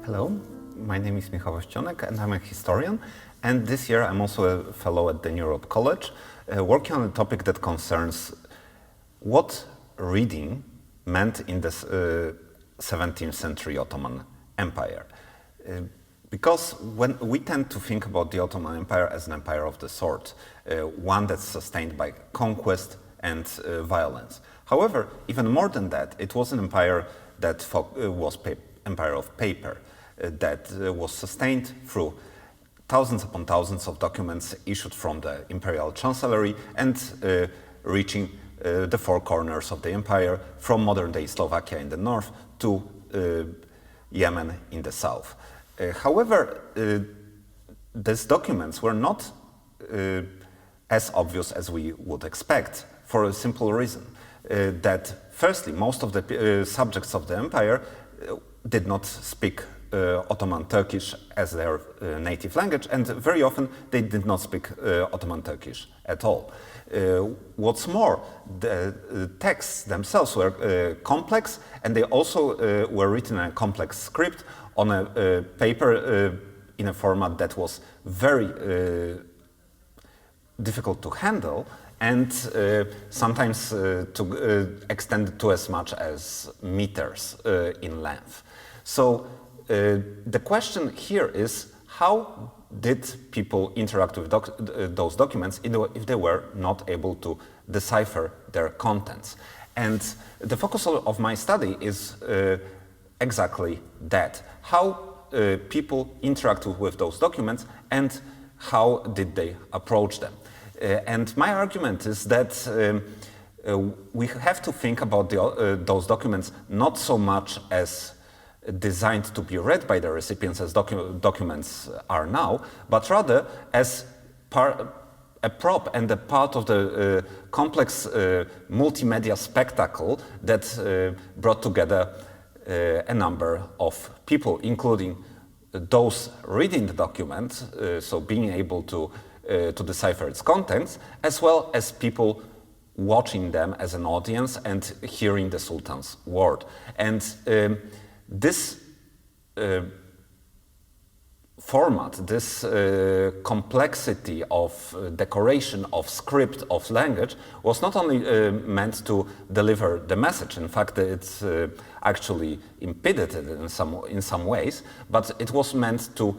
Hello, my name is Michał and I'm a historian, and this year I'm also a fellow at the Europe College, working on a topic that concerns what reading meant in the 17th century Ottoman Empire. Because when we tend to think about the Ottoman Empire as an empire of the sword, one that's sustained by conquest and violence. However, even more than that, it was an empire that was empire of paper, that was sustained through thousands upon thousands of documents issued from the imperial chancellery and reaching the four corners of the empire, from modern-day Slovakia in the north to Yemen in the south. However, these documents were not as obvious as we would expect, for a simple reason, that firstly, most of the subjects of the empire did not speak Ottoman Turkish as their native language, and very often they did not speak Ottoman Turkish at all. What's more, the texts themselves were complex, and they also were written in a complex script on a paper in a format that was very difficult to handle, and sometimes to extend to as much as meters in length. So the question here is, how did people interact with those documents if they were not able to decipher their contents? And the focus of my study is exactly that. How people interacted with those documents and how did they approach them? And my argument is that we have to think about those documents not so much as designed to be read by the recipients as documents are now, but rather as a prop and a part of the complex multimedia spectacle that brought together a number of people, including those reading the document, so being able to decipher its contents, as well as people watching them as an audience and hearing the Sultan's word. And this format, this complexity of decoration, of script, of language, was not only meant to deliver the message. In fact, it's actually impeded it in some ways, but it was meant to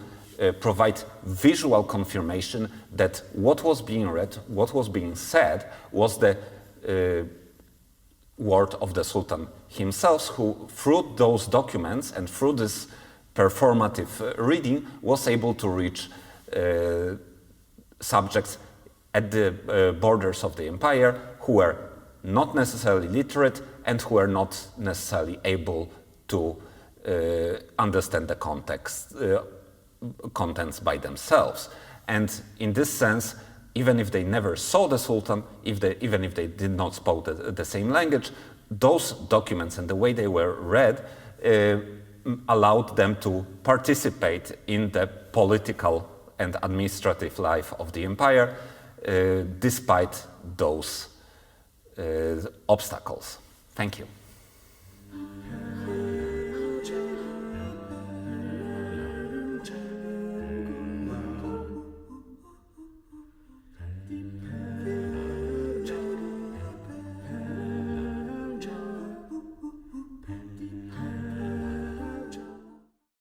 provide visual confirmation that what was being read, what was being said, was the word of the Sultan himself, who through those documents and through this performative reading was able to reach subjects at the borders of the empire who were not necessarily literate and who were not necessarily able to understand the contents by themselves. And in this sense, even if they never saw the Sultan, even if they did not speak the same language, those documents and the way they were read allowed them to participate in the political and administrative life of the empire, despite those obstacles. Thank you.